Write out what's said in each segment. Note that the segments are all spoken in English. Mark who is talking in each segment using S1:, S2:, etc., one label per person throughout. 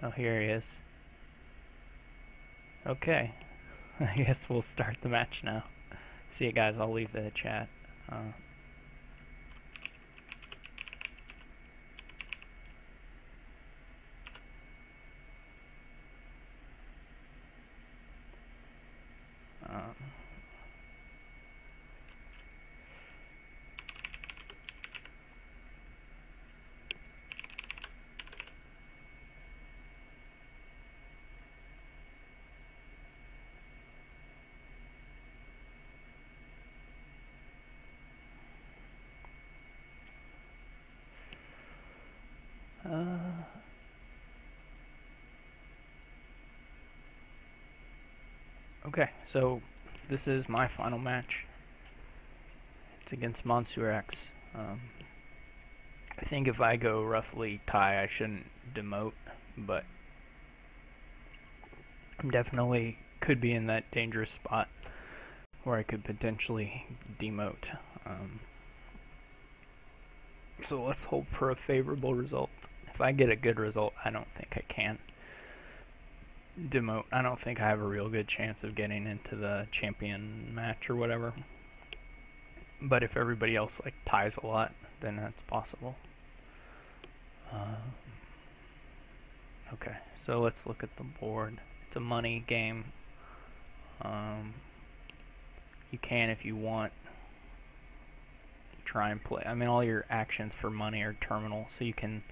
S1: Oh, here he is. Okay. I guess we'll start the match now. See you guys, I'll leave the chat. Um, okay, so this is my final match. It's against Monsieur X. I think if I go roughly tie, I shouldn't demote, but I'm definitely could be in that dangerous spot where I could potentially demote. So let's hope for a favorable result. If I get a good result, I don't think I can demote. I don't think I have a real good chance of getting into the champion match or whatever. But if everybody else like ties a lot, then that's possible. Okay, so let's look at the board. It's a money game. You can, if you want, try and play. I mean, all your actions for money are terminal, so you can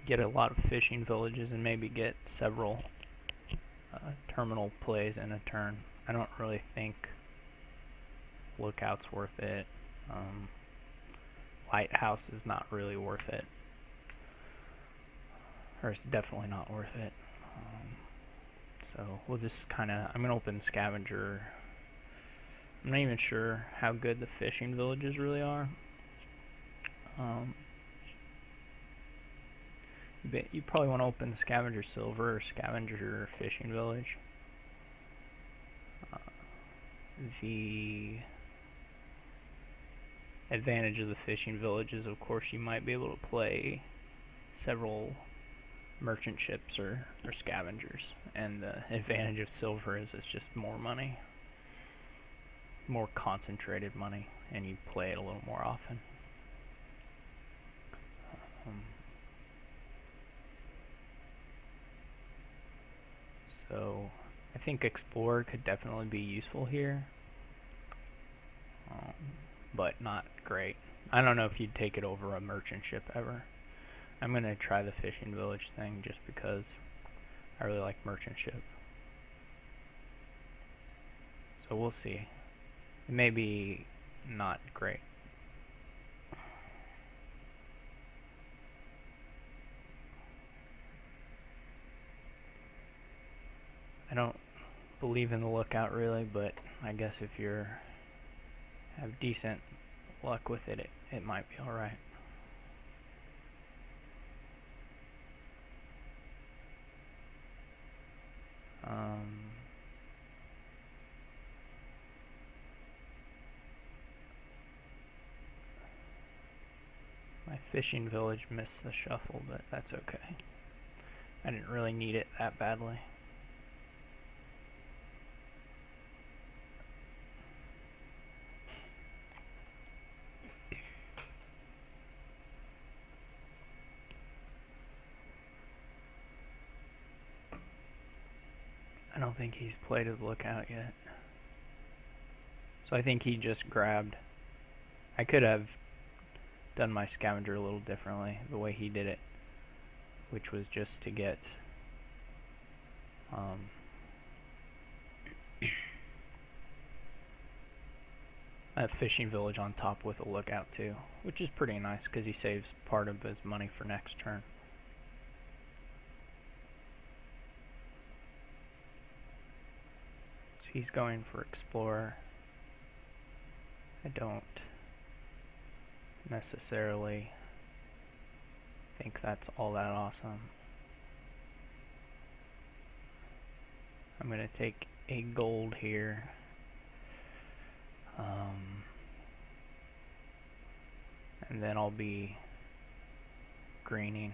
S1: get a lot of fishing villages and maybe get several terminal plays in a turn. I don't really think Lookout's worth it. Lighthouse is not really worth it. Or it's definitely not worth it. So we'll just kind of, I'm going to open Scavenger. I'm not even sure how good the fishing villages really are. You probably want to open Scavenger Silver or Scavenger Fishing Village. The advantage of the fishing village is, of course, you might be able to play several merchant ships or scavengers, and the advantage of silver is it's just more money, more concentrated money, and you play it a little more often. So I think Explorer could definitely be useful here, but not great. I don't know if you'd take it over a merchant ship ever. I'm going to try the fishing village thing just because I really like merchant ship. So we'll see. It may be not great. I don't believe in the Lookout really, but I guess if you have decent luck with it, it might be alright. My fishing village missed the shuffle, but that's okay. I didn't really need it that badly. I don't think he's played his Lookout yet. So I think he just grabbed. I could have done my Scavenger a little differently, the way he did it, which was just to get a fishing village on top with a Lookout too, which is pretty nice because he saves part of his money for next turn. So he's going for Explorer. I don't necessarily think that's all that awesome. I'm going to take a gold here. And then I'll be greening.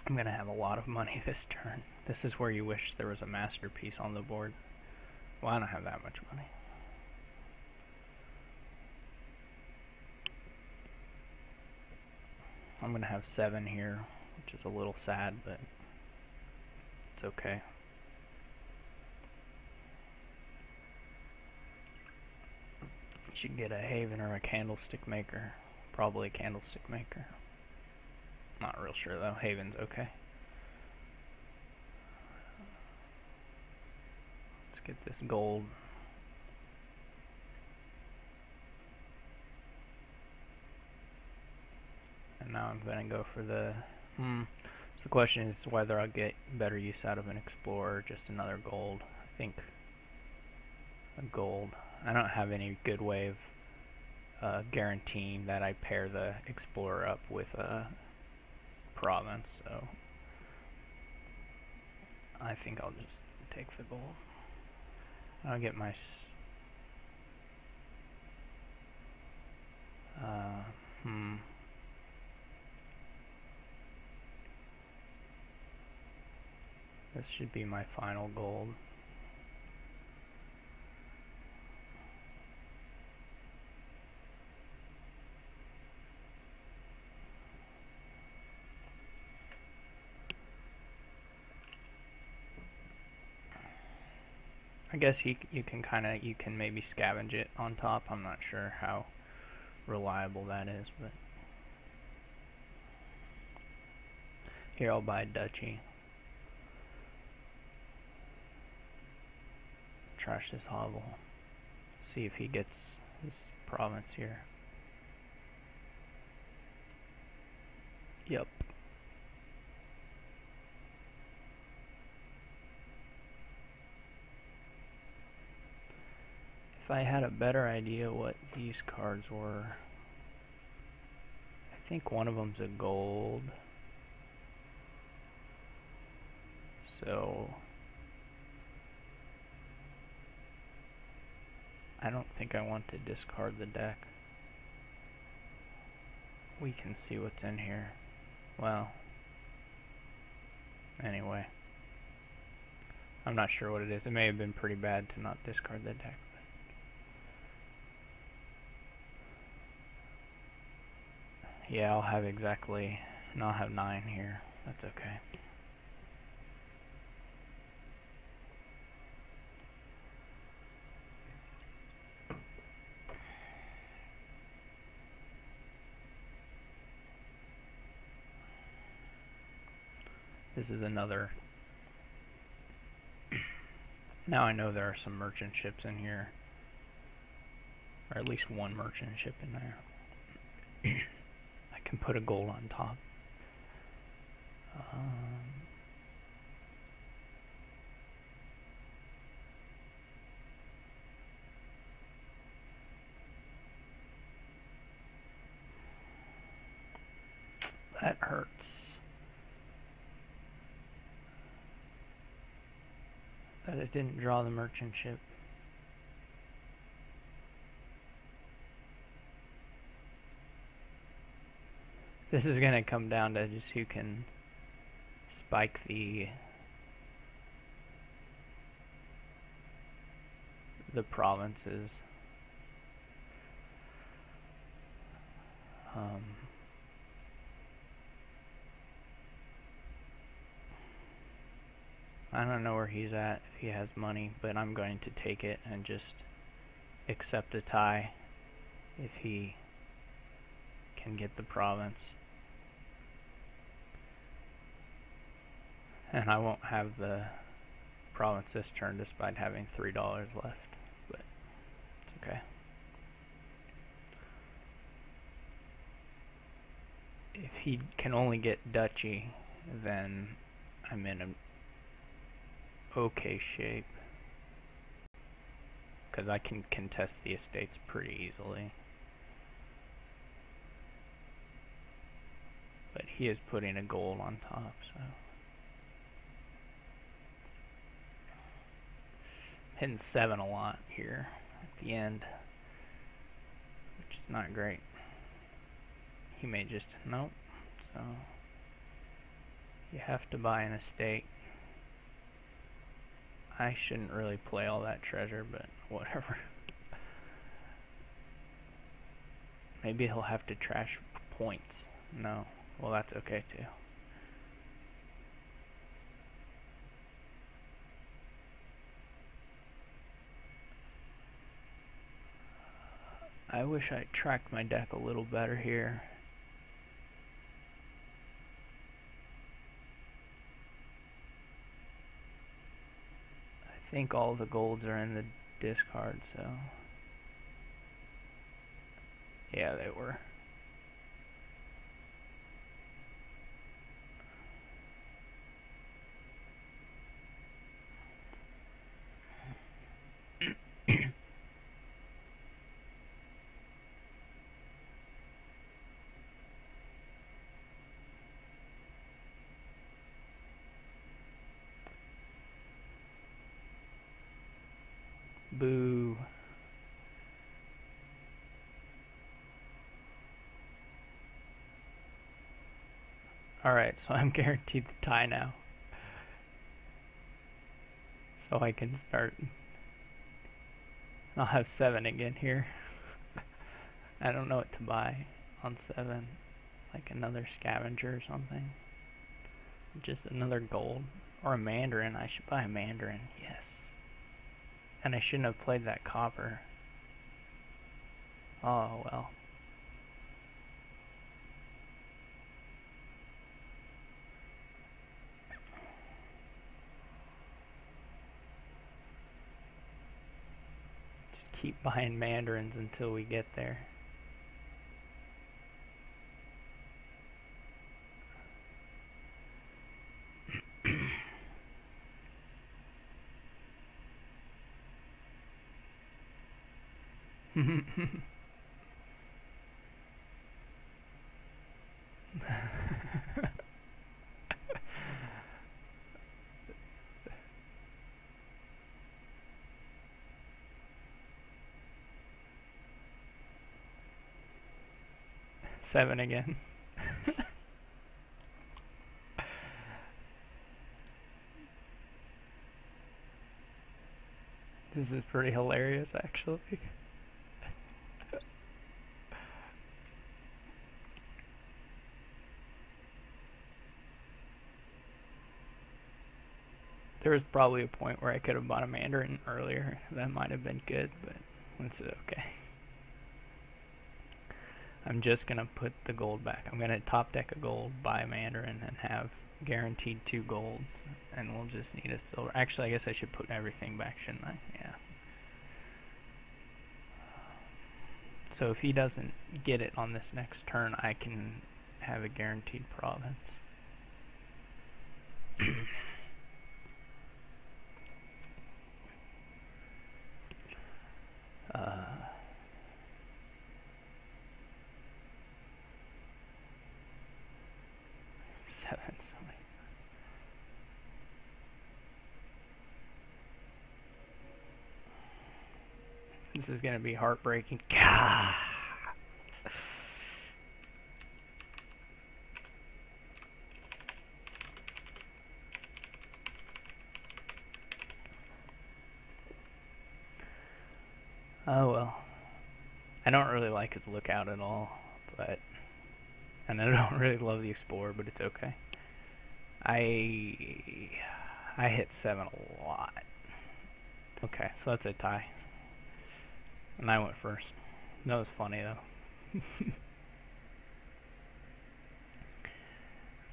S1: I'm gonna have a lot of money this turn. This is where you wish there was a masterpiece on the board. Well, I don't have that much money. I'm gonna have 7 here, which is a little sad, but it's okay. You should get a Haven or a Candlestick Maker. Probably a Candlestick Maker. Not real sure though. Haven's okay. Let's get this gold. And now I'm gonna go for the so the question is whether I'll get better use out of an Explorer or just another gold. I think a gold. I don't have any good way of guaranteeing that I pair the Explorer up with a province, so I think I'll just take the gold. I'll get my this should be my final gold. I guess you can maybe scavenge it on top. I'm not sure how reliable that is, but here I'll buy Duchy. Trash this hovel. See if he gets his province here. Yep. If I had a better idea what these cards were, I think one of them's a gold. So I don't think I want to discard the deck. We can see what's in here. Well, anyway, I'm not sure what it is. It may have been pretty bad to not discard the deck. Yeah, I'll have exactly, and I'll have 9 here. That's okay. This is another. Now I know there are some merchant ships in here, or at least one merchant ship in there. I can put a gold on top. That hurts. That it didn't draw the merchant ship. This is going to come down to just who can spike the provinces. I don't know where he's at if he has money, but I'm going to take it and just accept a tie if he can get the province. And I won't have the province this turn despite having $3 left, but it's okay. If he can only get Duchy, then I'm in an okay shape, because I can contest the estates pretty easily. But he is putting a gold on top, so hitting 7 a lot here at the end, which is not great. He may just nope. So You have to buy an estate. I shouldn't really play all that treasure, but whatever. Maybe he'll have to trash points. No. Well, that's okay too. I wish I tracked my deck a little better here. I think all the golds are in the discard, so... Yeah, they were. Boo. Alright, so I'm guaranteed the tie now. So I can start. I'll have 7 again here. I don't know what to buy on 7. Like another scavenger or something. Just another gold. Or a mandarin. I should buy a mandarin. Yes. And I shouldn't have played that copper. Oh well. Just keep buying mandarins until we get there. Seven again. This is pretty hilarious, actually. There was probably a point where I could have bought a mandarin earlier. That might have been good, but it's okay. I'm just going to put the gold back. I'm going to top deck a gold, buy a mandarin, and have guaranteed 2 golds. And we'll just need a silver. Actually, I guess I should put everything back, shouldn't I? Yeah. So if he doesn't get it on this next turn, I can have a guaranteed province. 7, so many. This is gonna be heartbreaking. Gah! Oh well. I don't really like his lookout at all, but... And I don't really love the Explorer, but it's okay. I hit 7 a lot. Okay, so that's a tie. And I went first. That was funny, though.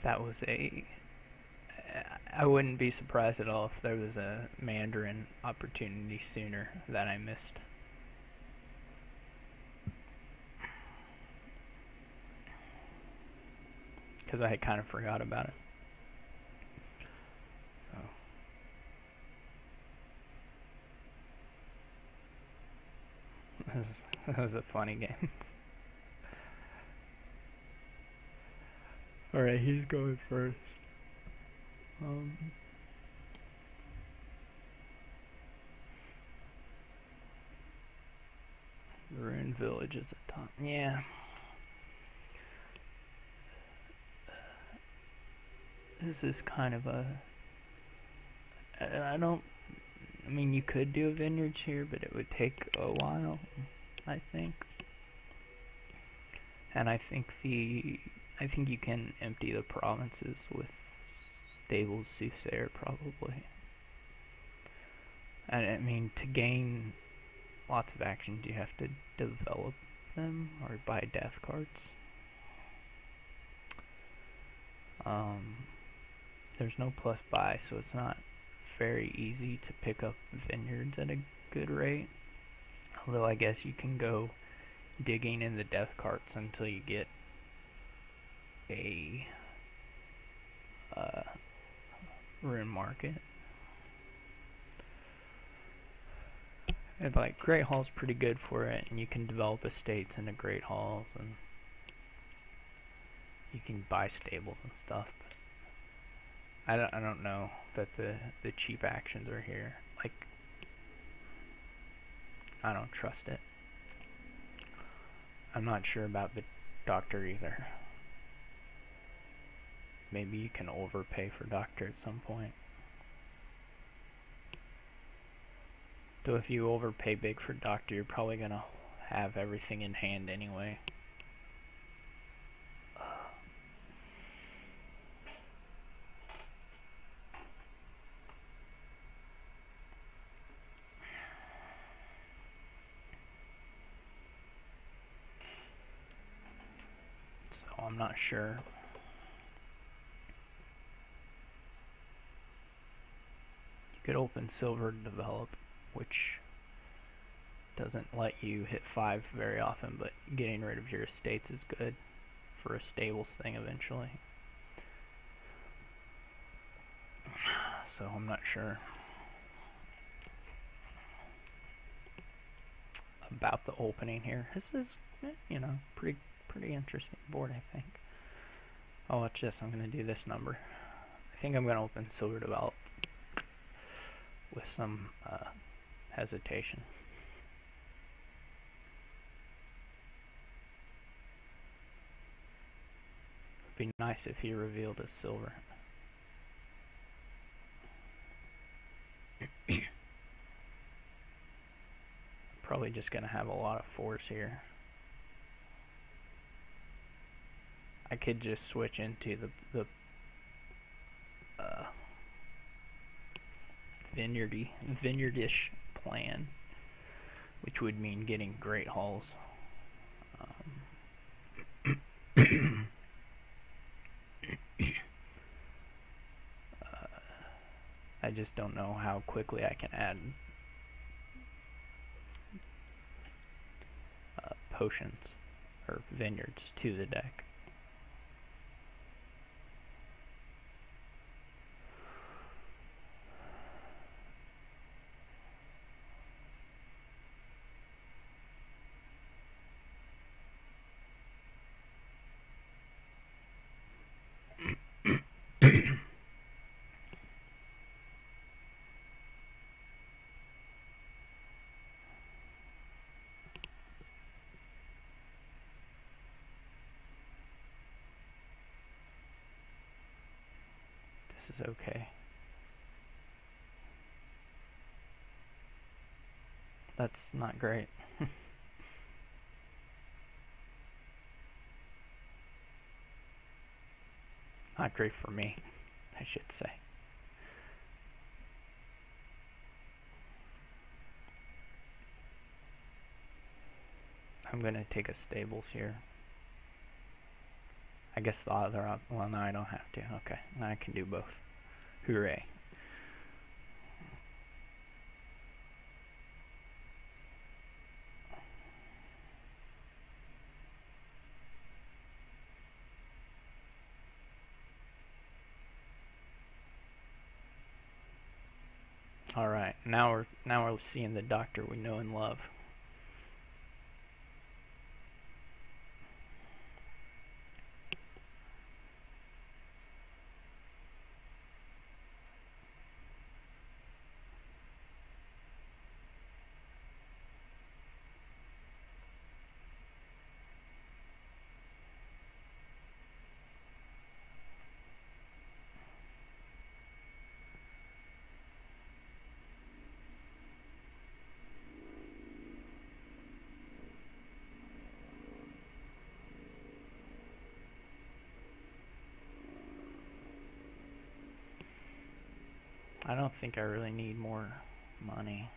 S1: That was a... I wouldn't be surprised at all if there was a Mandarin opportunity sooner that I missed. Because I had kind of forgot about it. So that was a funny game. Alright, he's going first. The Ruined Village is at top. Yeah. this is kind of a... I don't... I mean, you could do a vineyards here, but it would take a while, I think. And I think you can empty the provinces with stables soothsayer, probably. And I mean, to gain lots of actions, you have to develop them or buy death cards. There's no plus buy, so it's not very easy to pick up vineyards at a good rate. Although I guess you can go digging in the death carts until you get a ruin market. And like Great Hall's pretty good for it, and you can develop estates into Great Halls, and you can buy stables and stuff. But I don't know that the cheap actions are here. Like, I don't trust it. I'm not sure about the doctor either. Maybe you can overpay for doctor at some point. So if you overpay big for doctor, you're probably gonna have everything in hand anyway. So I'm not sure. You could open silver to develop, which doesn't let you hit 5 very often, but getting rid of your estates is good for a stables thing eventually. So I'm not sure about the opening here. This is, you know, pretty interesting board, I think. Oh, watch this. I'm gonna do this number. I think I'm gonna open silver develop with some hesitation. It'd be nice if he revealed his silver. Probably just gonna have a lot of 4s here. I could just switch into the vineyardish plan, which would mean getting Great Halls. I just don't know how quickly I can add potions or vineyards to the deck. This is okay. That's not great. Not great for me, I should say. I'm gonna take a stables here. I guess the other up. Well, no, I don't have to. Okay, now I can do both. Hooray. All right, now we're seeing the doctor we know and love. I don't think I really need more money.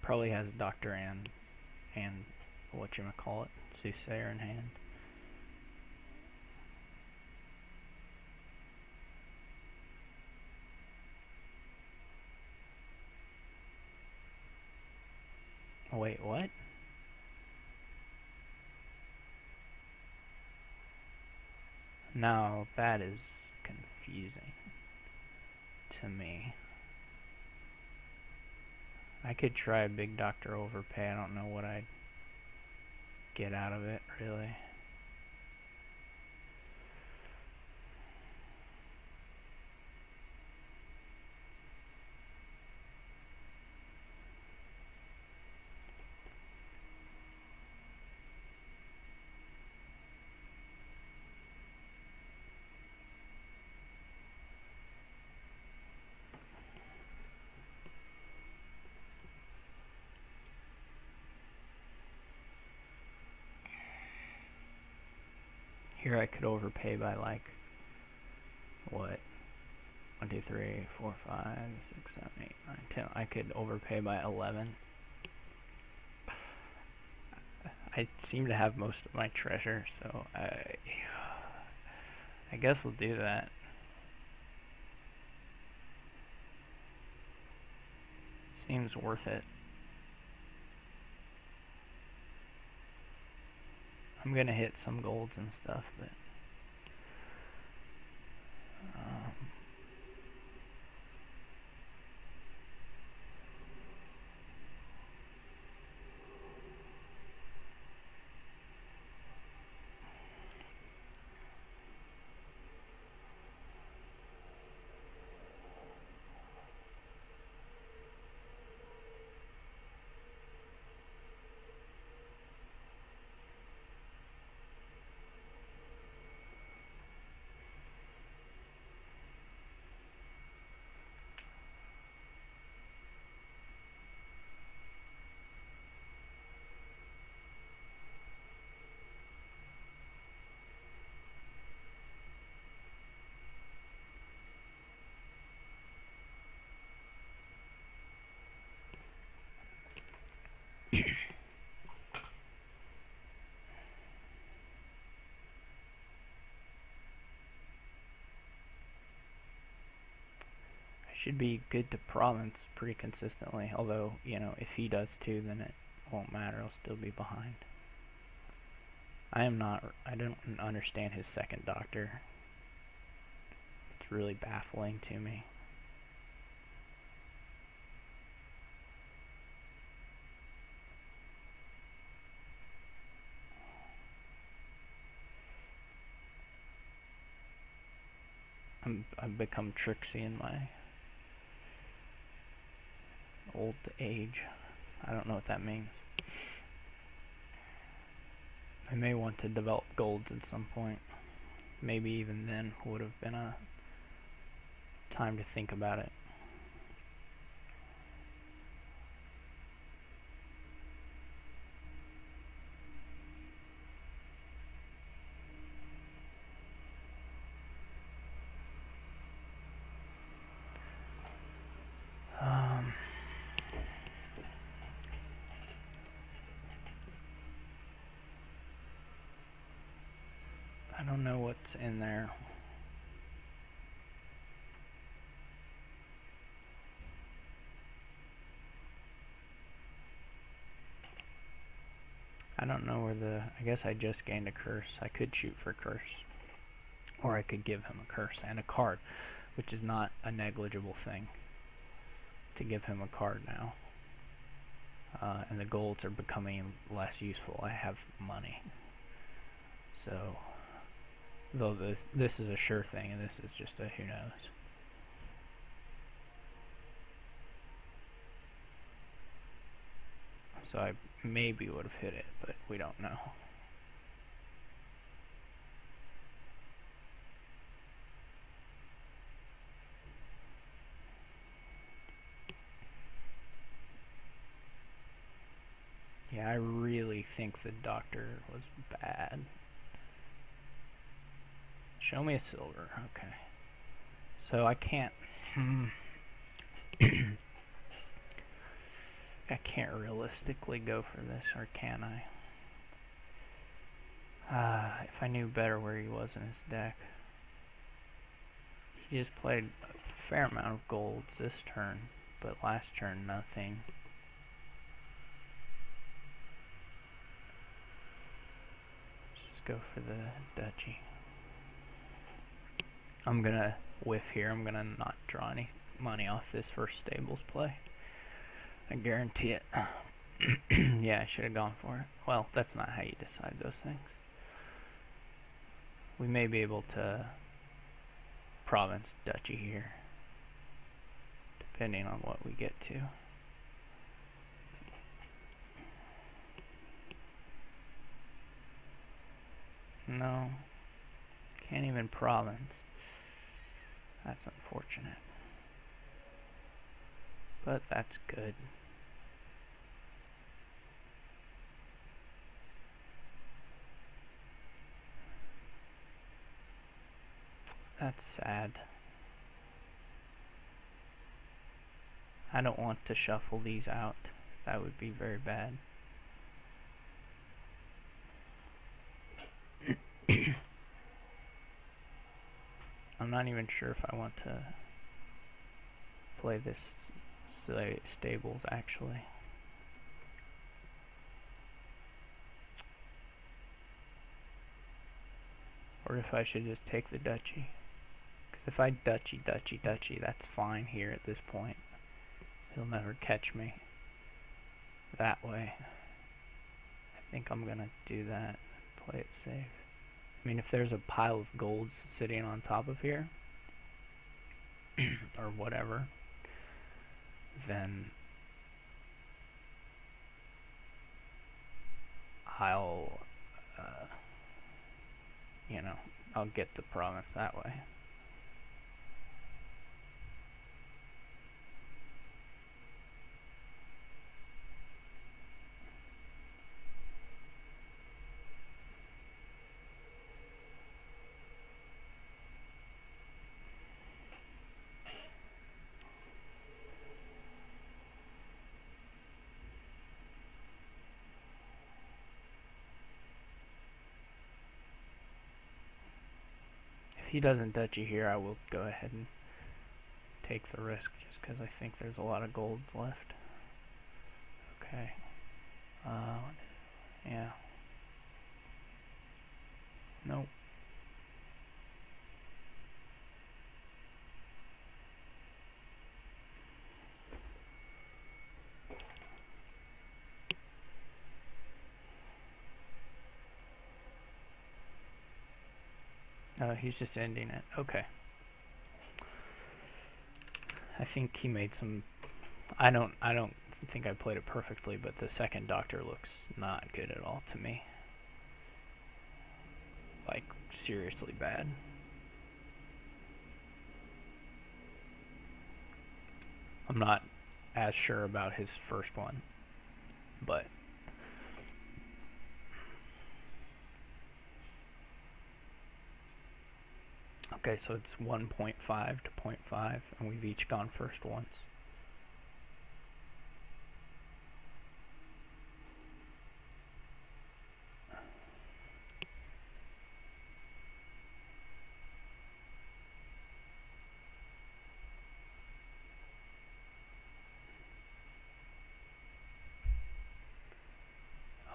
S1: Probably has Doctor and whatchamacallit, Soothsayer in hand. Wait, what? Now that is confusing to me. I could try a big doctor overpay. I don't know what I'd get out of it, really. Here I could overpay by like, what? 1, 2, 3, 4, 5, 6, 7, 8, 9, 10. I could overpay by 11. I seem to have most of my treasure, so I guess we'll do that. Seems worth it. I'm gonna hit some golds and stuff, but should be good to province pretty consistently, although, you know, if he does too, then it won't matter. I'll still be behind. I don't understand his second doctor. It's really baffling to me. I've become tricksy in my old age. I don't know what that means. I may want to develop golds at some point. Maybe even then would have been a time to think about it. I don't know what's in there. I don't know where I guess I just gained a curse. I could shoot for curse. Or I could give him a curse and a card, which is not a negligible thing to give him a card now. And the golds are becoming less useful. I have money. So, though this is a sure thing, and this is just a who knows. So maybe would have hit it, but we don't know. Yeah, I really think the doctor was bad. Show me a silver. Okay. So I can't... I can't realistically go for this, or can I? If I knew better where he was in his deck. He just played a fair amount of golds this turn, but last turn nothing. Let's just go for the duchy. I'm gonna whiff here. I'm gonna not draw any money off this first stables play. I guarantee it. Yeah, I should have gone for it. Well, that's not how you decide those things. We may be able to province duchy here, depending on what we get to. No, can't even province. That's unfortunate. But that's good. That's sad. I don't want to shuffle these out. That would be very bad. I'm not even sure if I want to play this stables actually. Or if I should just take the duchy. Because if I duchy, that's fine here at this point. He'll never catch me that way. I think I'm gonna do that. Play it safe. I mean, if there's a pile of golds sitting on top of here, or whatever, then I'll, you know, I'll get the province that way. If he doesn't duchy here, I will go ahead and take the risk just because I think there's a lot of golds left. Okay. Yeah. Nope. He's just ending it. Okay. I think he made some... I don't think I played it perfectly, but the second doctor looks not good at all to me. Like, seriously bad. I'm not as sure about his first one, but... Okay, so it's 1.5 to 0.5, and we've each gone first once.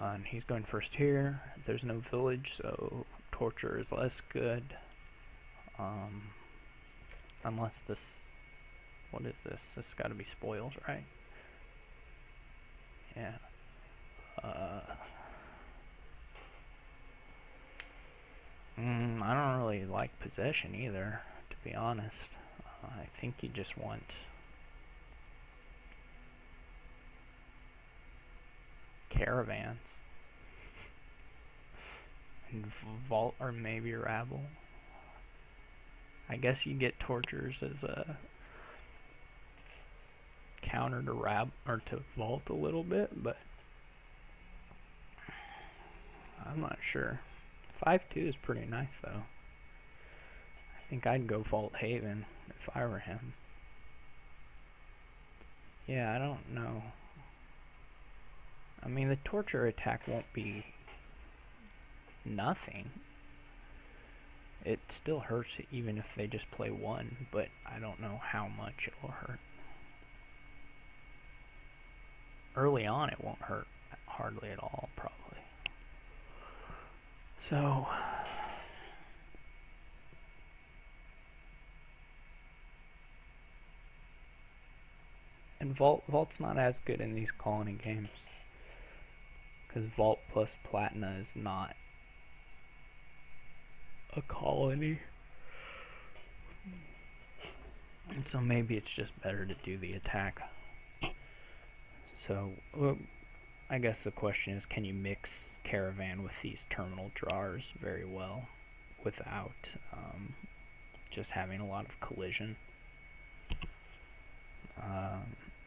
S1: And he's going first here. There's no village, so torture is less good. Unless this, what is this? This has got to be spoils, right? Yeah. I don't really like possession either, to be honest. I think you just want caravans. And vault or maybe rabble. I guess you get tortures as a counter to or to vault a little bit, but I'm not sure. 5-2 is pretty nice though. I think I'd go vault Haven if I were him. Yeah, I don't know. I mean, the torture attack won't be nothing. It still hurts even if they just play one, but I don't know how much it will hurt. Early on it won't hurt hardly at all, probably. So and Vault's not as good in these colony games, because Vault plus Platina is not a colony. And so maybe it's just better to do the attack. So, well, I guess the question is, can you mix Caravan with these terminal drawers very well without just having a lot of collision?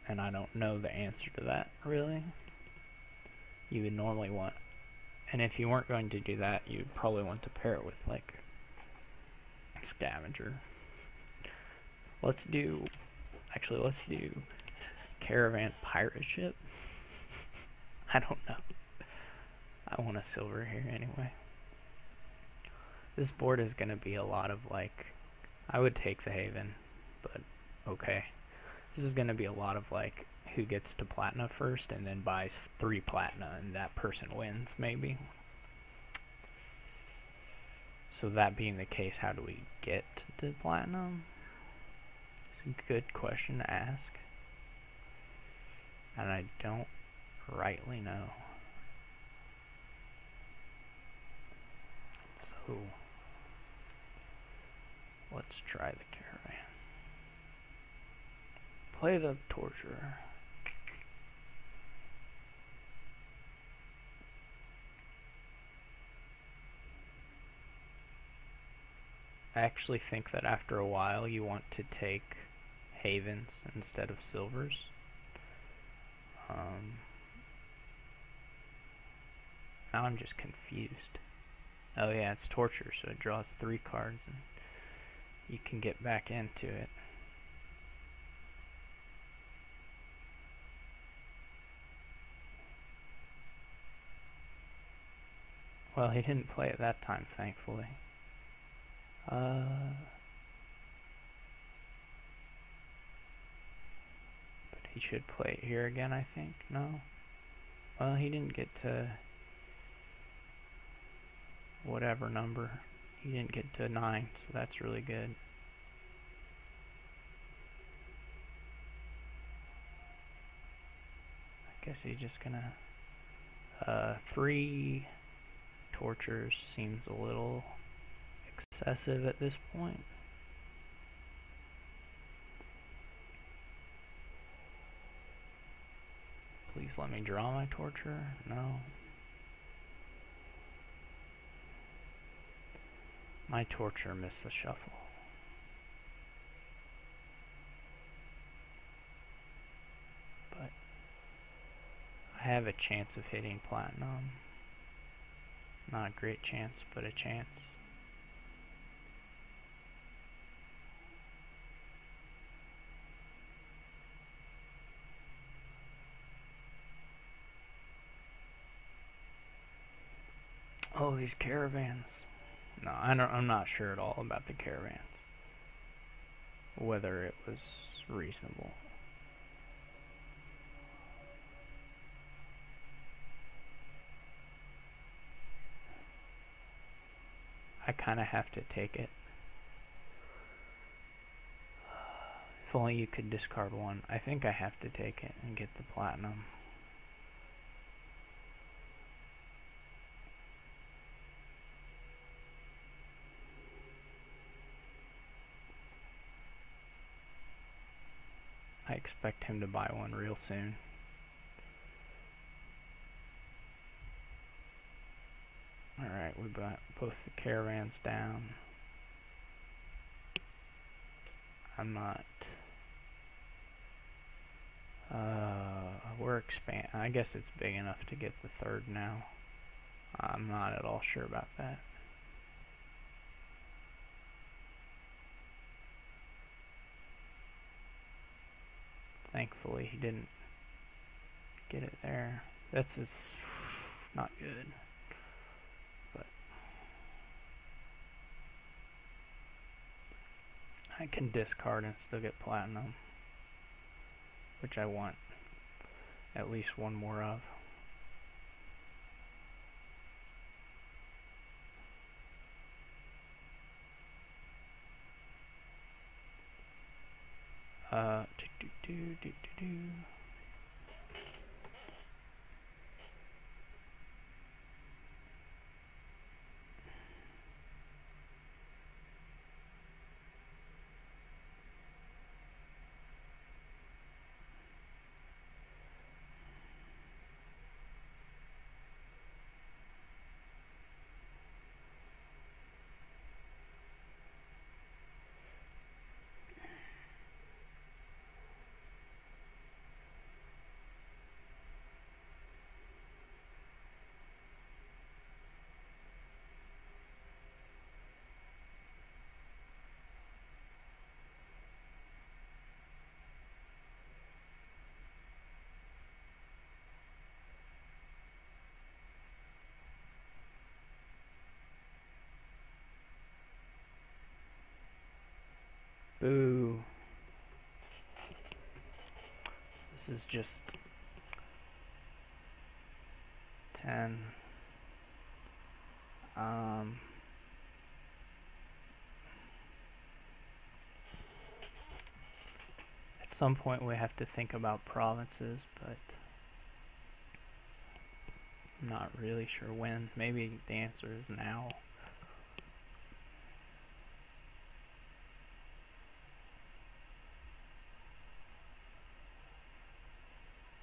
S1: And I don't know the answer to that, really. You would normally want, and if you weren't going to do that, you'd probably want to pair it with, like, Scavenger. Let's do Caravan Pirate Ship. I don't know. I want a silver here anyway. This board is going to be a lot of, like, I would take the Haven, but okay. This is going to be a lot of, like, who gets to Platina first and then buys 3 Platina and that person wins, maybe. So that being the case, how do we get to Platinum? It's a good question to ask. And I don't rightly know. So let's try the Caravan. Play the Torturer. I actually think that after a while you want to take Havens instead of Silvers. Now I'm just confused. Oh yeah, it's Torture, so it draws 3 cards and you can get back into it. Well, he didn't play it that time, thankfully. But he should play it here again, I think. No? Well, he didn't get to whatever number. He didn't get to 9, so that's really good. I guess he's just gonna 3 tortures seems a little excessive at this point. Please let me draw my torture. No. My torture missed the shuffle. But I have a chance of hitting Platinum. Not a great chance, but a chance. Oh, these caravans. No, I'm not sure at all about the caravans. Whether it was reasonable. I kind of have to take it. If only you could discard 1. I think I have to take it and get the Platinum. I expect him to buy 1 real soon. Alright, we got both the caravans down. I'm not... we're I guess it's big enough to get the third now. I'm not at all sure about that. Thankfully he didn't get it there. That's just not good. But I can discard and still get platinum, which I want at least one more of. Boo. This is just 10. At some point we have to think about provinces, but I'm not really sure when. Maybe the answer is now.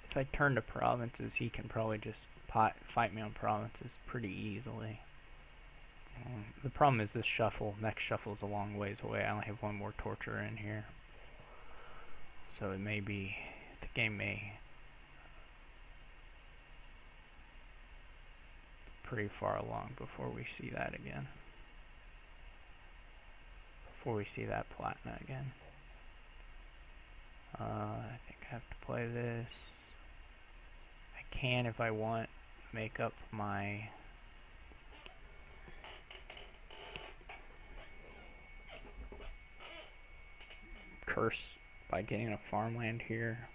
S1: If I turn to provinces, he can probably just fight me on provinces pretty easily. The problem is this shuffle. Next shuffle is a long ways away. I only have one more torture in here. So it may be, the game may pretty far along before we see that again. Before we see that platinum again. I think I have to play this. I can, if I want, make up my curse by getting a farmland here,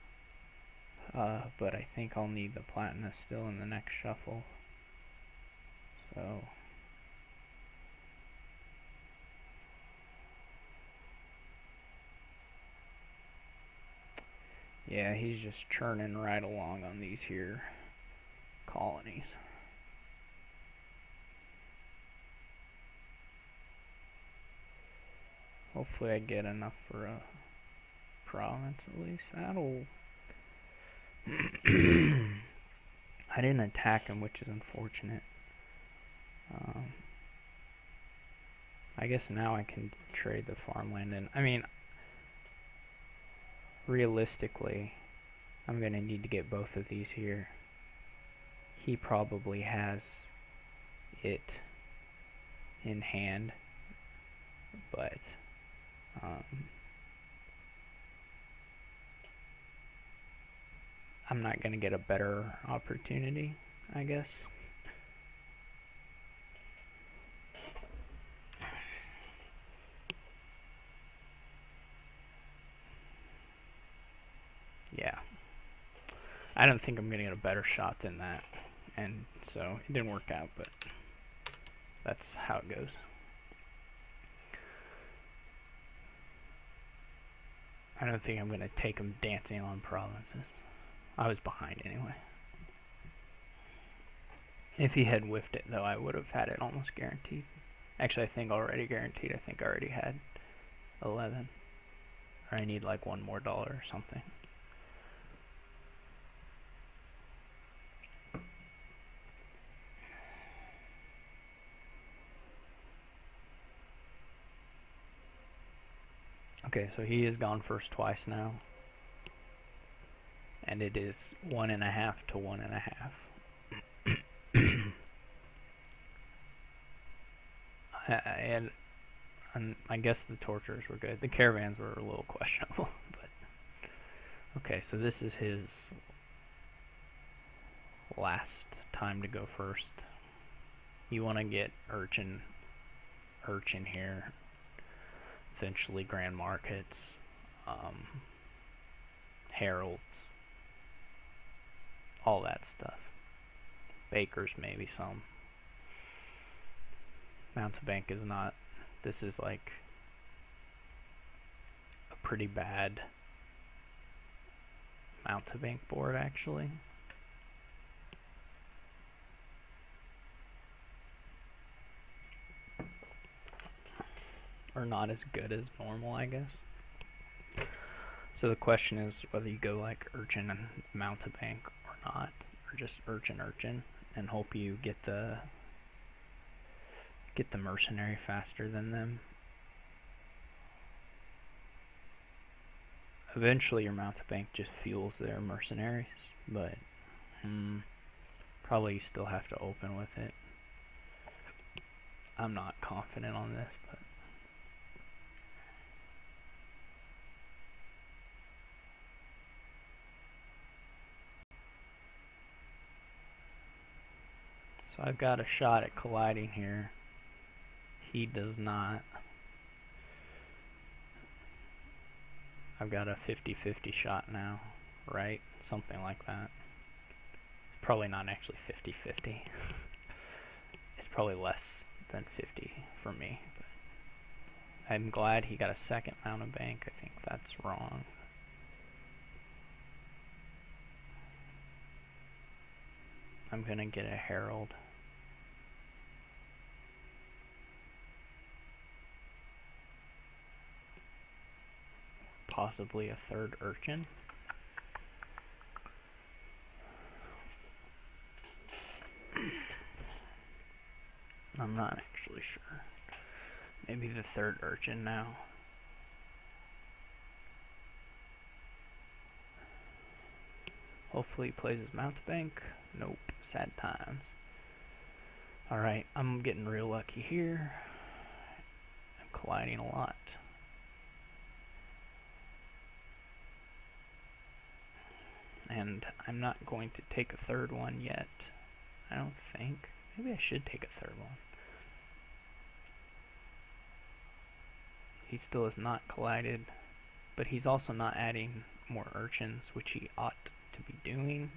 S1: but I think I'll need the platinum still in the next shuffle. So yeah, he's just churning right along on these here colonies. Hopefully I get enough for a province at least. That'll... I didn't attack him, which is unfortunate. I guess now I can trade the farmland in. I mean, realistically, I'm going to need to get both of these here. He probably has it in hand, but I'm not going to get a better opportunity, I guess. Yeah. I don't think I'm going to get a better shot than that. And so it didn't work out, but that's how it goes. I don't think I'm going to take him dancing on provinces. I was behind anyway. If he had whiffed it, though, I would have had it almost guaranteed. Actually, I think already guaranteed. I think I already had 11. Or I need like $1 more or something. Okay, so he has gone first twice now. And it is 1.5 to 1.5. And I guess the tortures were good. The caravans were a little questionable, but okay. So this is his last time to go first. You want to get urchin here. Eventually, grand markets, heralds, all that stuff. Bakers, maybe some. Mountebank is not. This is like a pretty bad mountebank board, actually. Or not as good as normal, I guess. So the question is whether you go like urchin and mountebank or not, or just urchin, and hope you get the mercenary faster than them. Eventually your mountebank just fuels their mercenaries, but probably you still have to open with it. I'm not confident on this, but so I've got a shot at colliding here. He does not. I've got a 50-50 shot now, right? Something like that. Probably not actually 50-50. It's probably less than 50 for me. But I'm glad he got a second mountebank. I think that's wrong. I'm gonna get a herald. Possibly a third urchin. I'm not actually sure. Maybe the third urchin now. Hopefully he plays his mountebank. Nope, sad times. Alright, I'm getting real lucky here. I'm colliding a lot. And I'm not going to take a third one yet. I don't think. Maybe I should take a third one. He still has not collided, but he's also not adding more urchins, which he ought to be doing.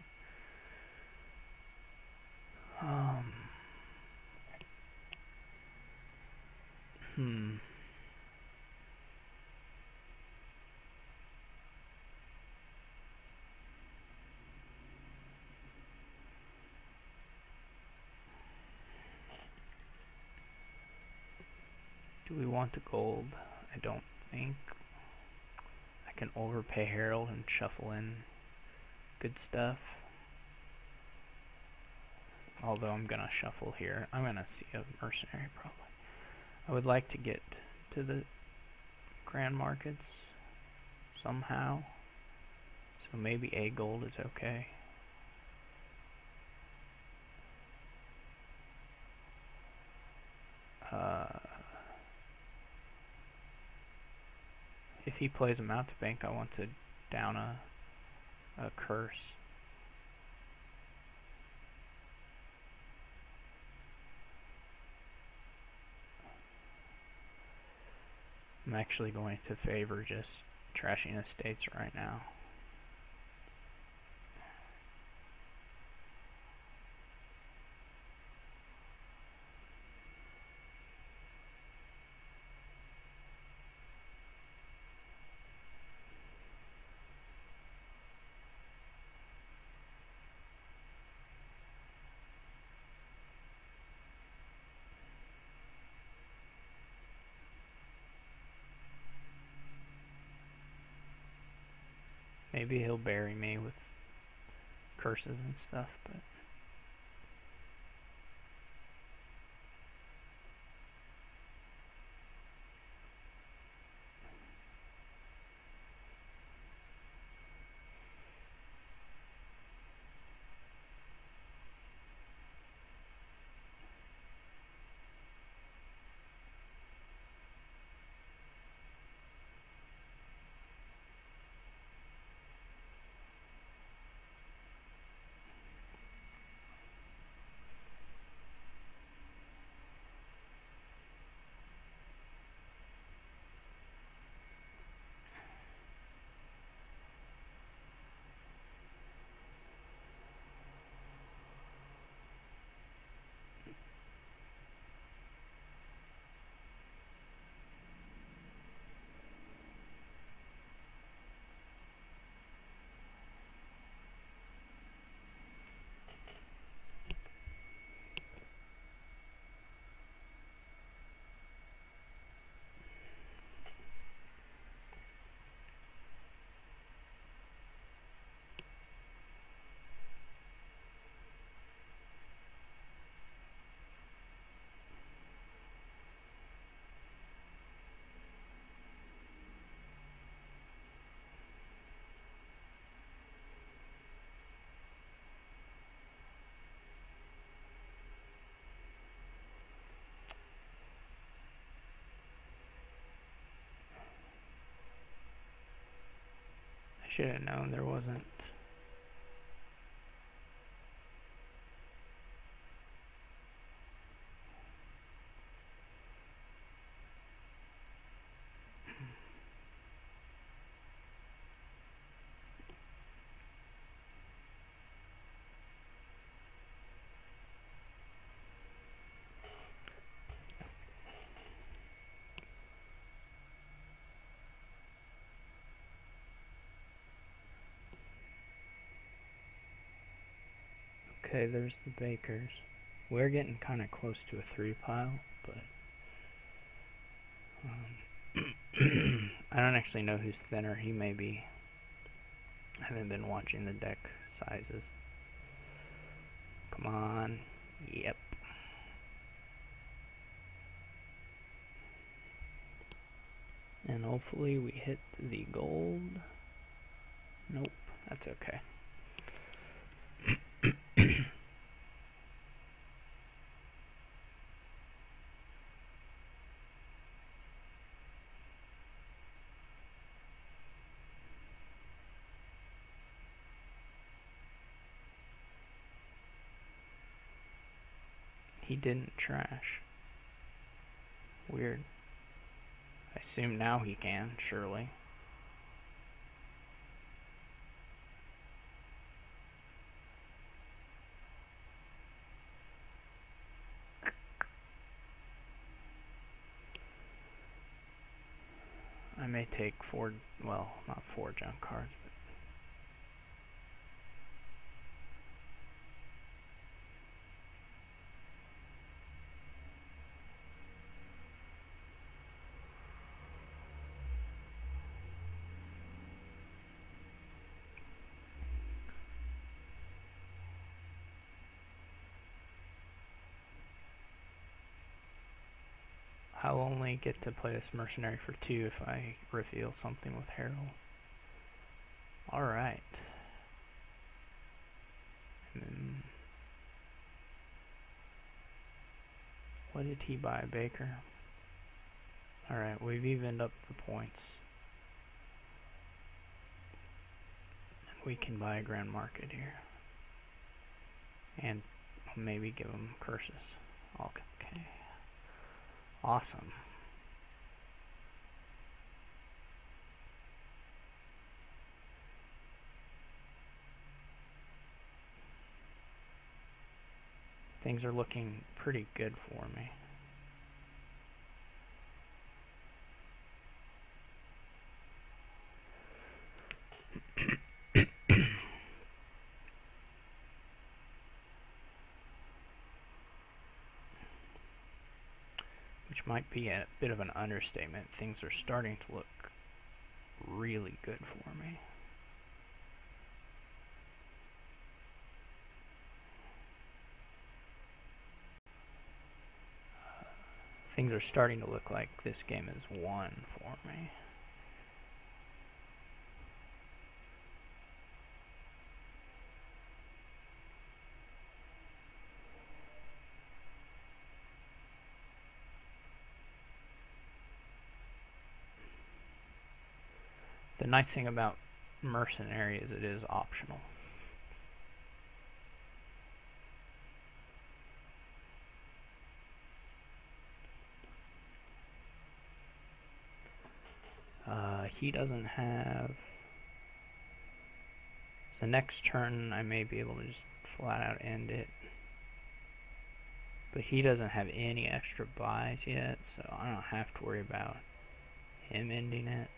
S1: Do we want the gold? I don't think. I can overpay Herald and shuffle in good stuff. Although I'm gonna shuffle here. I'm gonna see a mercenary probably. I would like to get to the grand markets somehow. So maybe a gold is okay. If he plays a mountebank, I want to down a curse. I'm actually going to favor just trashing estates right now. Maybe he'll bury me with curses and stuff, but Should have known there wasn't. Okay, there's the bakers. We're getting kind of close to a 3 pile, but I don't actually know who's thinner. He may be. I haven't been watching the deck sizes. Come on. Yep. And hopefully we hit the gold. Nope, that's okay. He didn't trash. Weird. I assume now he can, surely. I may take 4, well, not 4 junk cards, but I'll only get to play this mercenary for 2 if I reveal something with Herald. Alright. What did he buy, Baker? Alright, we've evened up the points. And we can buy a Grand Market here. And maybe give him curses. Okay. Awesome. Things are looking pretty good for me. Which might be a bit of an understatement. Things are starting to look really good for me. Things are starting to look like this game is won for me. The nice thing about mercenary is it is optional. He doesn't have... So next turn I may be able to just flat out end it. But he doesn't have any extra buys yet, so I don't have to worry about him ending it.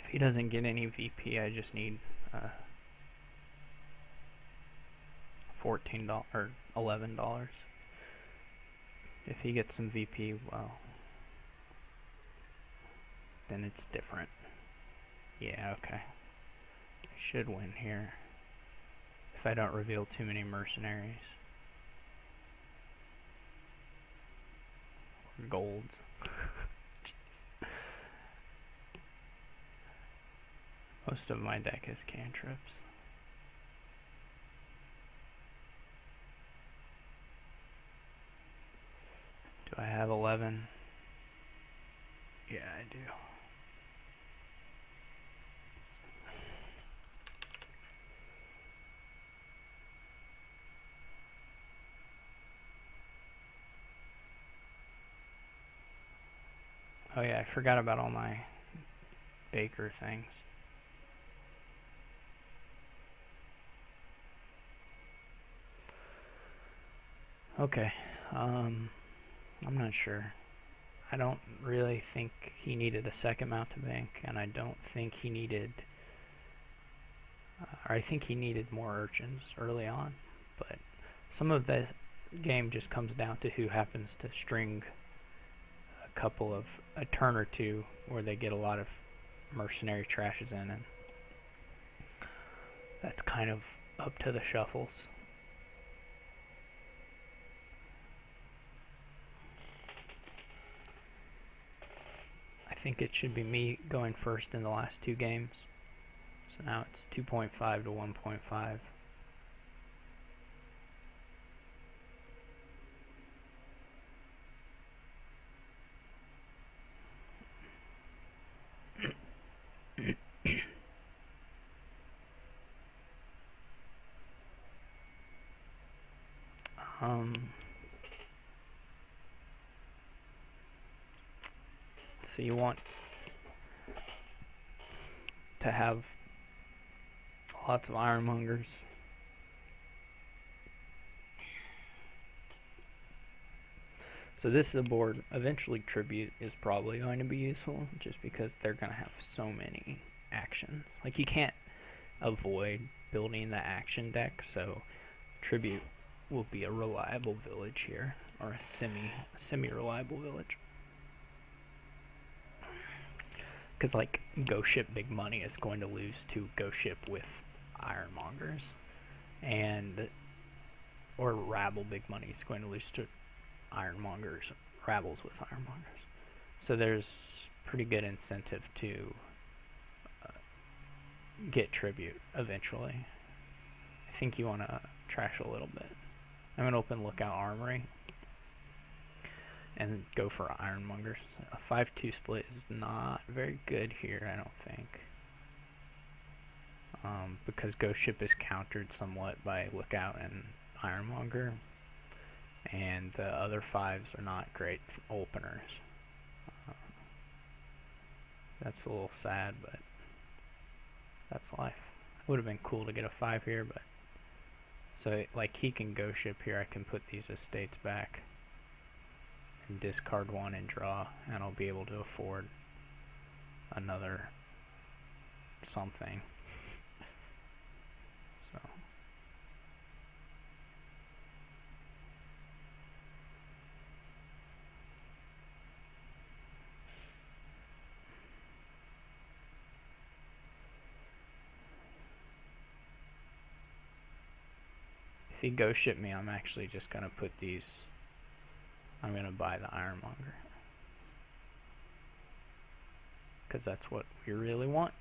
S1: If he doesn't get any VP, I just need $14 or $11. If he gets some VP, well, then it's different. Yeah, okay. I should win here. If I don't reveal too many mercenaries. Or golds. Jeez. Most of my deck is cantrips. Do I have 11? Yeah, I do. Oh yeah, I forgot about all my baker things. Okay, I'm not sure. I don't really think he needed a second mountebank, and I don't think he needed, or I think he needed more urchins early on, but some of the game just comes down to who happens to string a turn or two where they get a lot of mercenary trashes in, and that's kind of up to the shuffles. I think it should be me going first in the last two games. So now it's 2.5 to 1.5. So you want to have lots of ironmongers. So this is a board, eventually Tribute is probably going to be useful, just because they're going to have so many actions. Like, you can't avoid building the action deck, so Tribute will be a reliable village here, or a semi-reliable village. Because, like, Ghost Ship Big Money is going to lose to Ghost Ship with Ironmongers, or Rabble Big Money is going to lose to Ironmongers, Rabbles with Ironmongers. So there's pretty good incentive to get Tribute eventually. I think you want to trash a little bit. I'm going to open Lookout Armory and go for Ironmongers. A 5-2 split is not very good here, I don't think. Because Ghost Ship is countered somewhat by Lookout and Ironmonger, and the other 5s are not great for openers. That's a little sad, but that's life. Would have been cool to get a 5 here, but so like he can Ghost Ship here. I can put these estates back and discard one and draw, and I'll be able to afford another something. So if he Ghost Ship me, I'm actually just gonna put these. I'm gonna buy the Ironmonger because that's what we really want.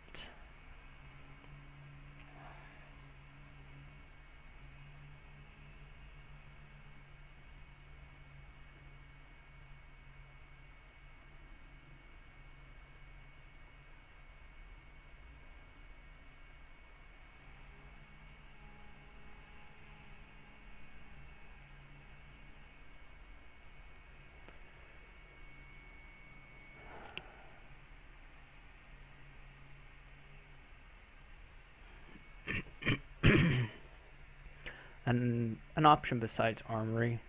S1: An option besides Armory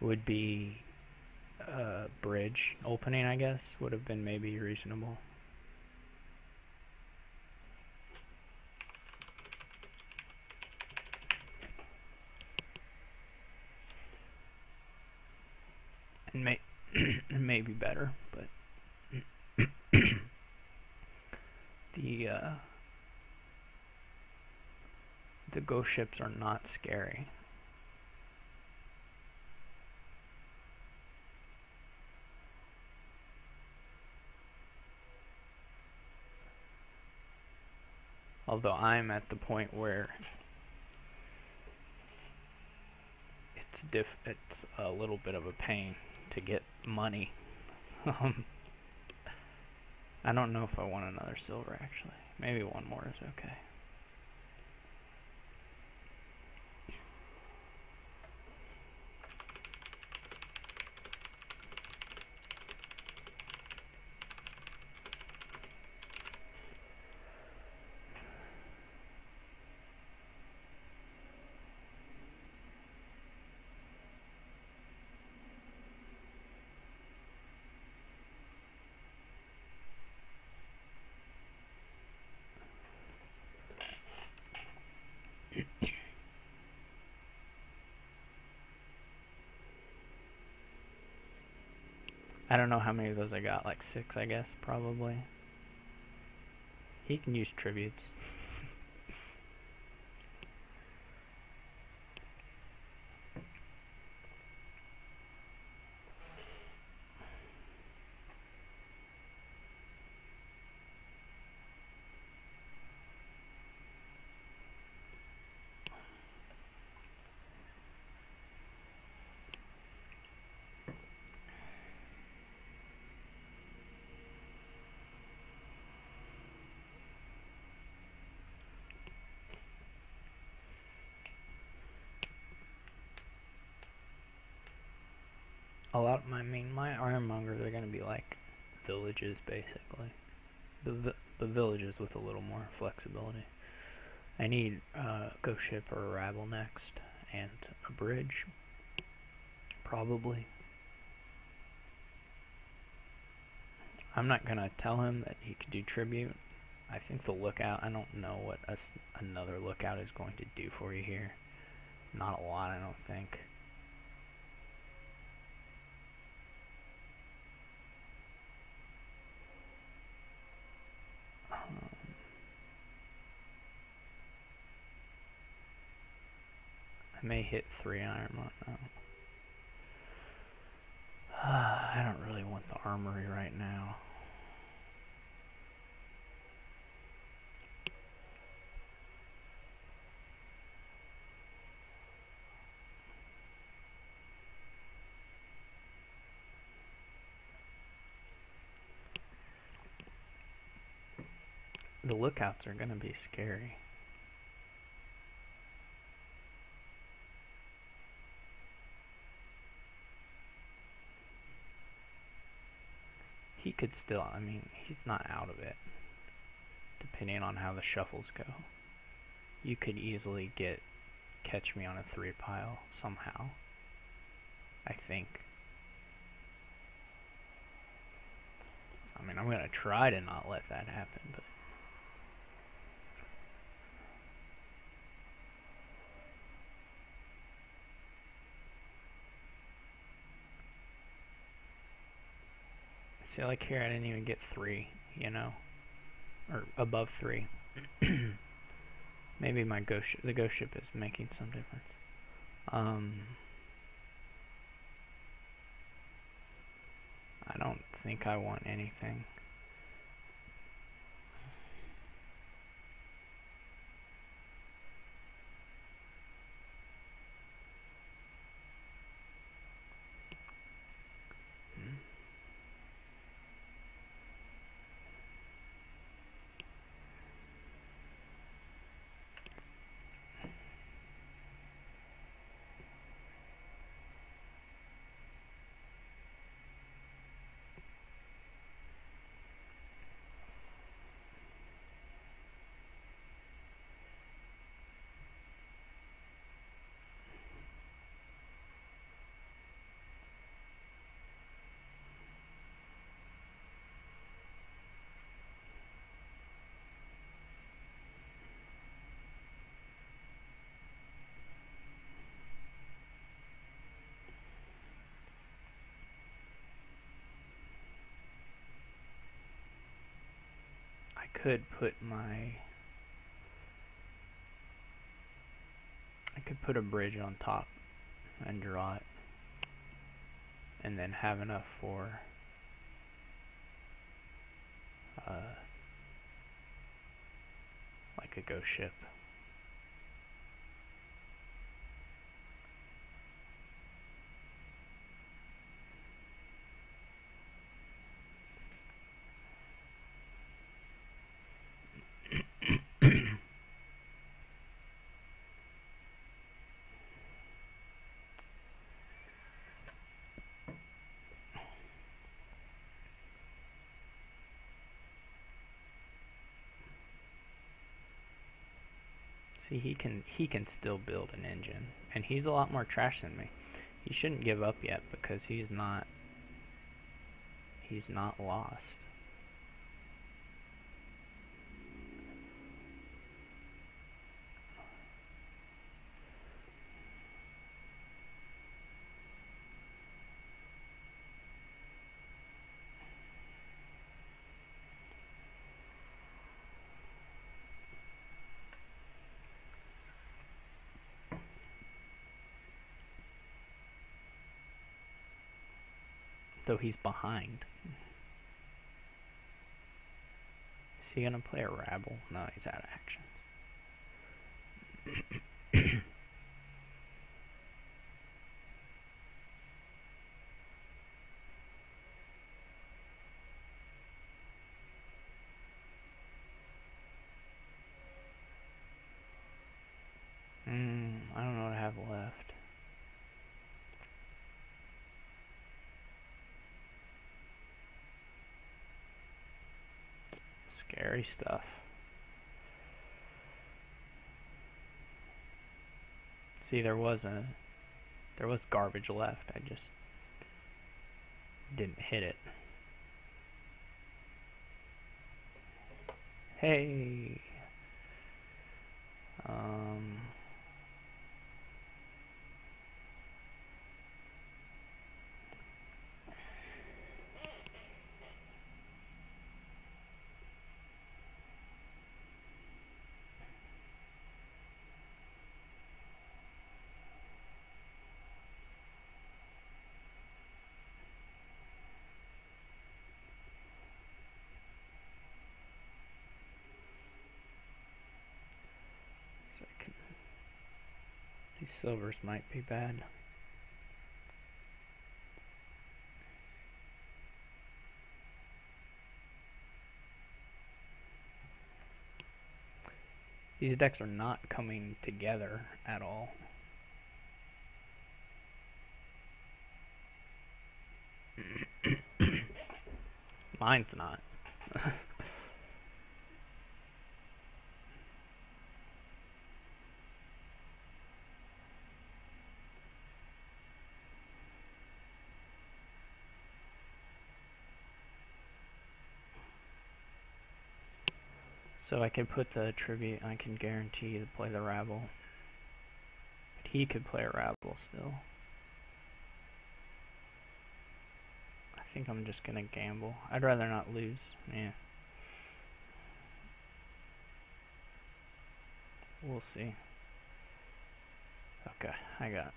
S1: would be Bridge opening, I guess, would have been maybe reasonable. And maybe better, but The the ghost ships are not scary. Although I'm at the point where it's a little bit of a pain to get money. I don't know if I want another silver actually. Maybe one more is okay. I don't know how many of those I got, like 6 I guess, probably. He can use tributes. My ironmongers are going to be like villages, basically. The villages with a little more flexibility. I need a ghost ship or a rabble next, and a bridge, probably. I'm not going to tell him that he could do tribute. I think the lookout, I don't know what another lookout is going to do for you here. Not a lot, I don't think. I may hit 3 iron now. I don't really want the armory right now. The lookouts are gonna be scary. He could still, I mean, he's not out of it, depending on how the shuffles go. You could easily catch me on a 3 pile somehow, I think. I mean, I'm gonna try to not let that happen, but see, like here, I didn't even get 3, you know, or above 3. Maybe my the ghost ship is making some difference. I don't think I want anything. could put a bridge on top and draw it, and then have enough for like a ghost ship. See, he can still build an engine, and he's a lot more trash than me. He shouldn't give up yet because he's not lost. Though he's behind. Is he gonna play a rabble? No, he's out of actions. I don't know what I have left. Scary stuff. See, there was garbage left. I just didn't hit it. Hey. These silvers might be bad. These decks are not coming together at all. Mine's not. So I can put the tribute, I can guarantee to play the rabble. But he could play a rabble still. I think I'm just gonna gamble. I'd rather not lose. Yeah. We'll see. Okay, I got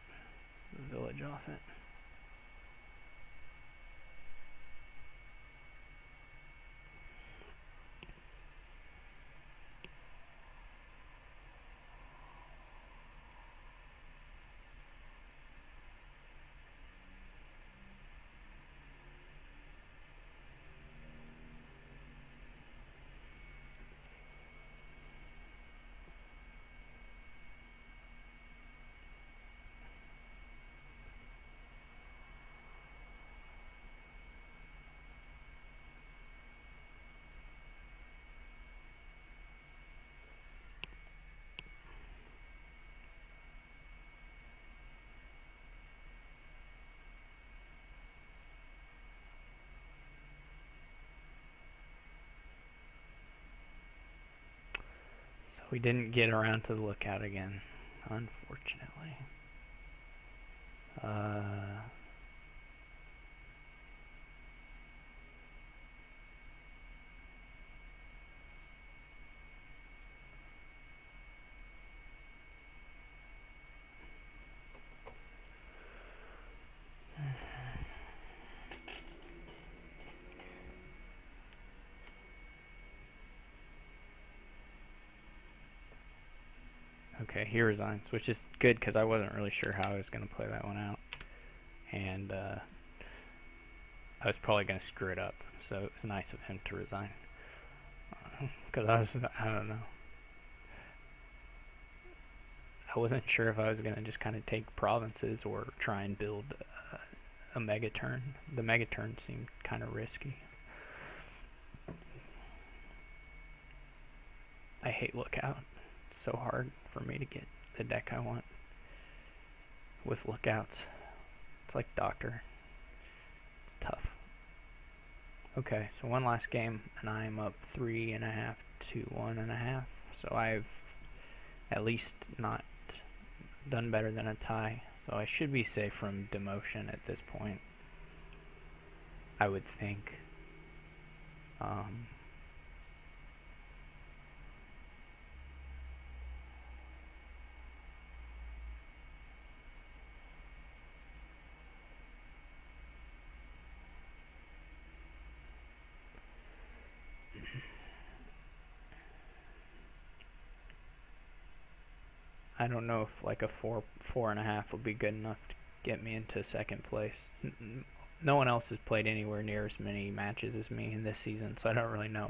S1: the village off it. So we didn't get around to the lookout again, unfortunately. Okay, he resigns, which is good because I wasn't really sure how I was going to play that one out. And I was probably going to screw it up. So it was nice of him to resign. Because I don't know. I wasn't sure if I was going to just kind of take provinces or try and build a mega turn. The mega turn seemed kind of risky. I hate Lookout. It's so hard for me to get the deck I want with Lookouts. It's like Doctor. It's tough. Okay, so one last game, and I'm up 3.5 to 1.5. So I've at least not done better than a tie. So I should be safe from demotion at this point, I would think. I don't know if like a 4.5 will be good enough to get me into second place. No one else has played anywhere near as many matches as me in this season, so I don't really know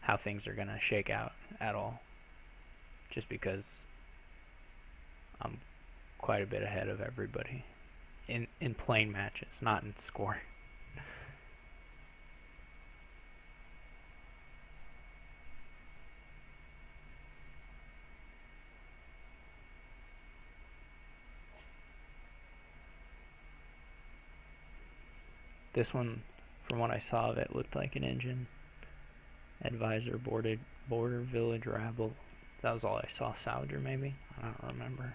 S1: how things are gonna shake out at all. Just because I'm quite a bit ahead of everybody in playing matches, not in score. This one, from what I saw of it, looked like an engine. Advisor, border, village, rabble. That was all I saw. Salvager, maybe? I don't remember.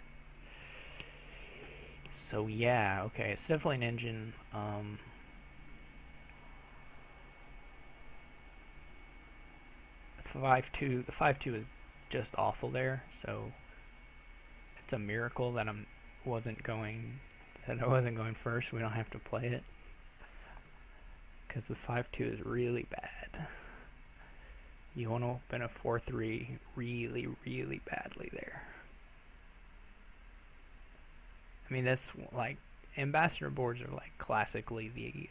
S1: So yeah, okay, it's definitely an engine. The 5-2 is just awful there, so it's a miracle that I wasn't going first. We don't have to play it. Because the 5-2 is really bad. You want to open a 4-3 really, really badly there. I mean, that's like, ambassador boards are like classically the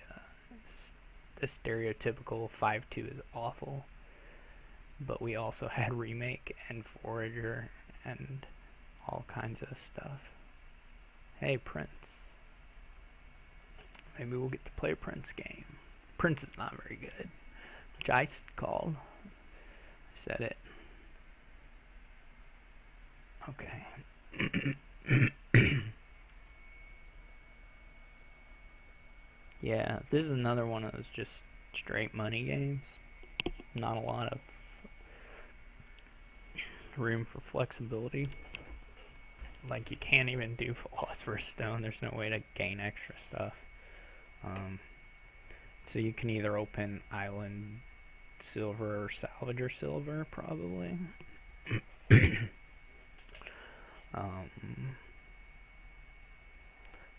S1: stereotypical 5-2 is awful. But we also had remake and forager and all kinds of stuff. Hey, Prince. Maybe we'll get to play a Prince game. Prince is not very good, which I called. I said it. Okay. Yeah, this is another one of those just straight money games. Not a lot of room for flexibility. Like, you can't even do Philosopher's Stone. There's no way to gain extra stuff. So you can either open Island Silver or Salvager Silver, probably.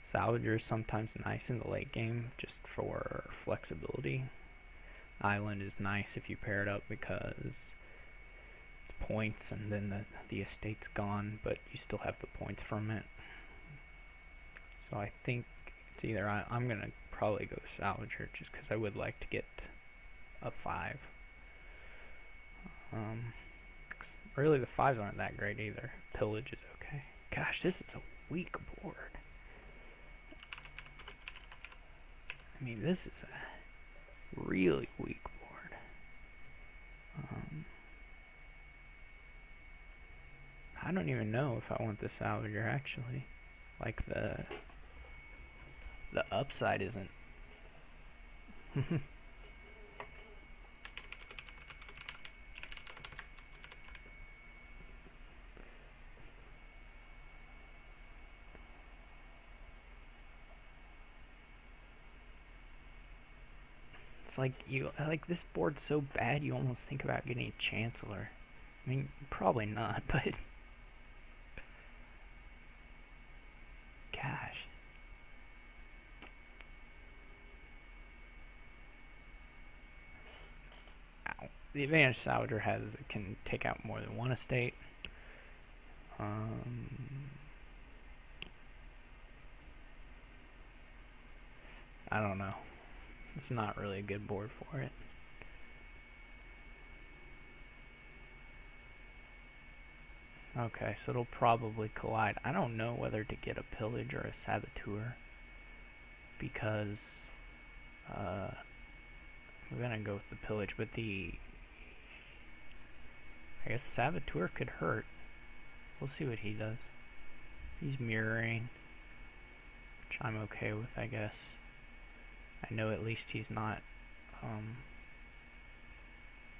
S1: Salvager is sometimes nice in the late game, just for flexibility. Island is nice if you pair it up because it's points and then the estate's gone, but you still have the points from it. So I think it's either I'm gonna probably go Salvager just because I would like to get a 5. Really the 5s aren't that great either. Pillage is okay. Gosh, this is a weak board. I mean, this is a really weak board. I don't even know if I want the Salvager actually. Like the upside isn't. It's like this board's so bad you almost think about getting Chancellor. I mean, probably not, but gosh. Ow. The advantage Salvager has is it can take out more than one estate. I don't know. It's not really a good board for it. Okay, so it'll probably collide. I don't know whether to get a pillage or a saboteur, because we're gonna go with the pillage, but I guess saboteur could hurt. We'll see what he does. He's mirroring, which I'm okay with, I guess. I know at least he's not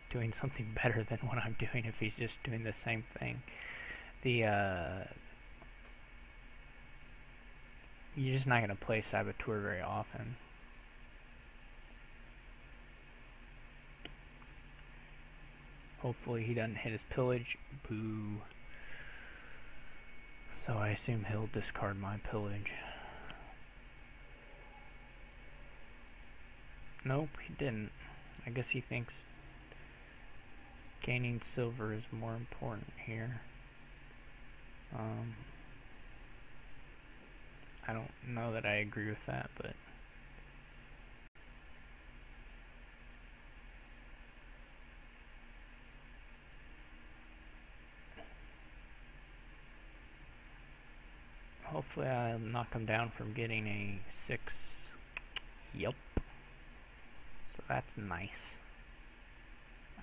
S1: doing something better than what I'm doing if he's just doing the same thing. You're just not going to play saboteur very often. Hopefully he doesn't hit his pillage. Boo. So I assume he'll discard my pillage. Nope, he didn't. I guess he thinks gaining silver is more important here. I don't know that I agree with that, but hopefully I'll knock him down from getting a 6. Yup. So that's nice.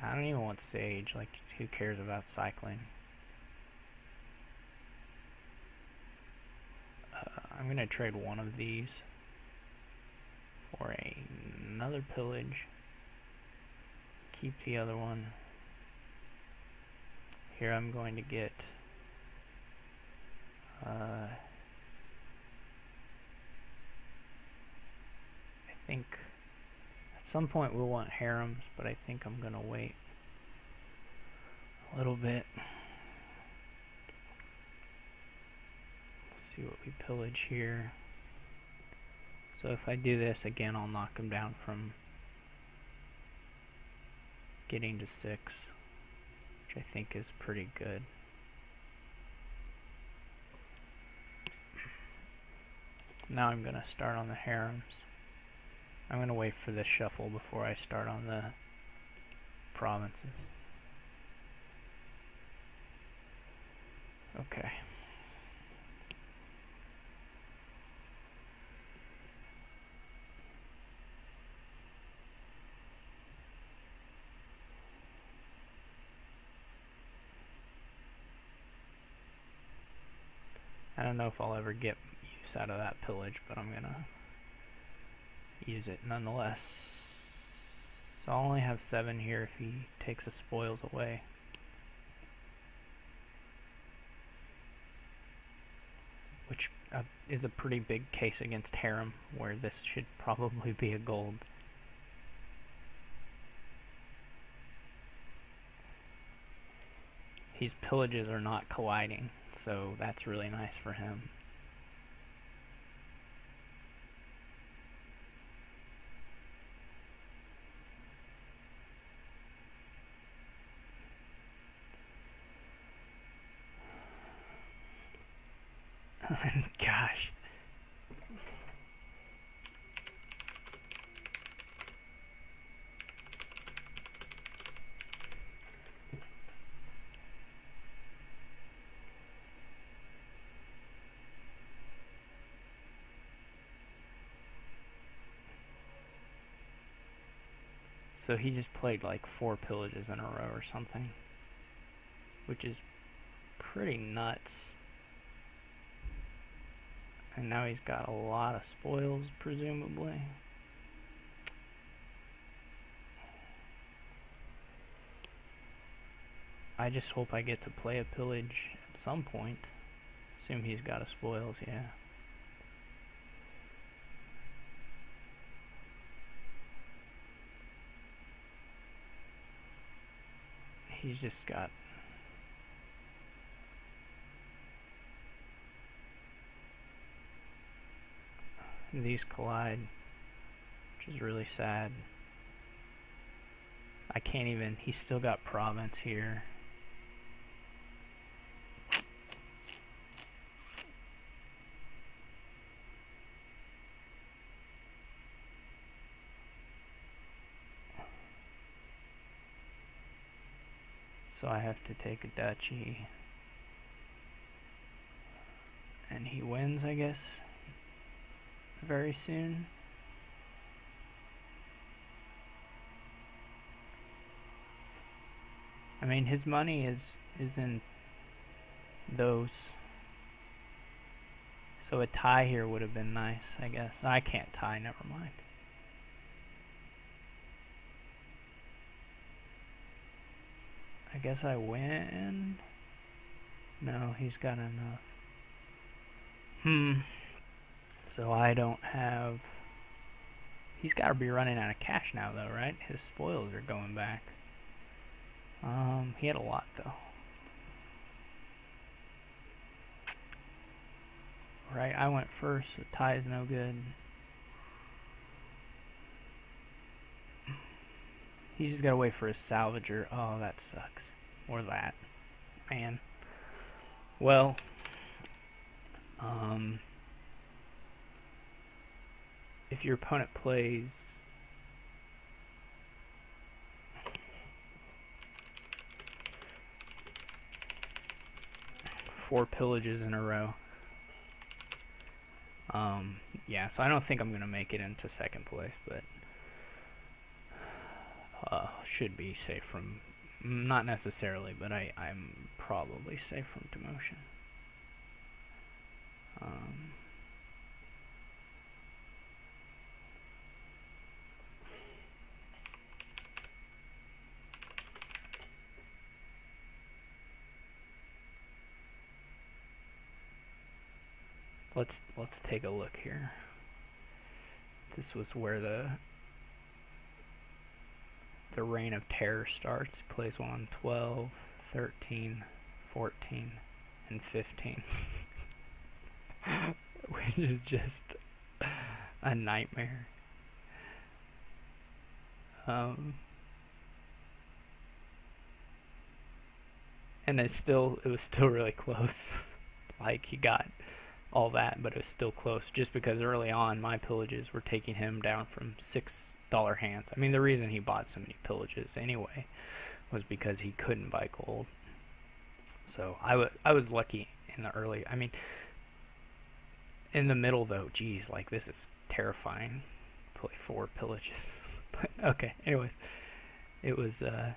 S1: I don't even want Sage, like, who cares about cycling? I'm gonna trade one of these for another pillage. Keep the other one. Here I'm going to get I think at some point we'll want harems, but I think I'm gonna wait a little bit. See what we pillage here. So if I do this again, I'll knock him down from getting to 6, which I think is pretty good. Now I'm gonna start on the harems. I'm gonna wait for this shuffle before I start on the provinces. Okay. I don't know if I'll ever get use out of that pillage, but I'm gonna use it nonetheless. So I'll only have 7 here if he takes the spoils away. Which is a pretty big case against harem, where this should probably be a gold. His pillages are not colliding, so that's really nice for him. Gosh. So he just played like 4 pillages in a row or something, which is pretty nuts. And now he's got a lot of spoils, presumably. I just hope I get to play a pillage at some point. Assume he's got a spoils, yeah. He's just got these collide, which is really sad. I can't even, he's still got province here. So I have to take a duchy. And he wins, I guess, very soon. I mean, his money is in those. So a tie here would have been nice, I guess. I can't tie, never mind. I guess I win. No, he's got enough. So I don't have... He's got to be running out of cash now, though, right? His spoils are going back. He had a lot, though. Right, I went first, so tie is no good. He's just gotta wait for his salvager. Oh, that sucks. Or that. Man. Well, if your opponent plays four pillages in a row, yeah, so I don't think I'm going to make it into second place, but should be safe from, not necessarily, but I'm probably safe from demotion. Let's take a look here. This was where the reign of terror starts. He plays one on 12, 13, 14, and 15. Which is just a nightmare. And it was still really close. Like, he got all that, but it was still close, just because early on my pillages were taking him down from $6 hands. I mean, the reason he bought so many pillages anyway was because he couldn't buy gold. So I was lucky in the early. I mean, in the middle though, geez, like, this is terrifying. Play 4 pillages. But okay, anyways, it was a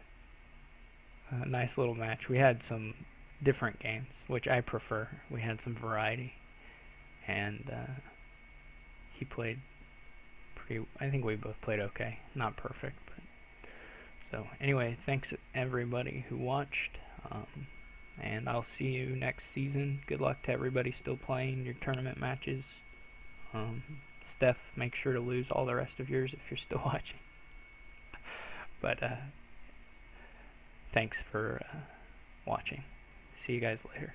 S1: nice little match. We had some different games, which I prefer. We had some variety. And he played pretty, I think we both played okay. Not perfect, but so anyway, thanks everybody who watched, and I'll see you next season. Good luck to everybody still playing your tournament matches. Steph, make sure to lose all the rest of yours if you're still watching. But thanks for watching. See you guys later.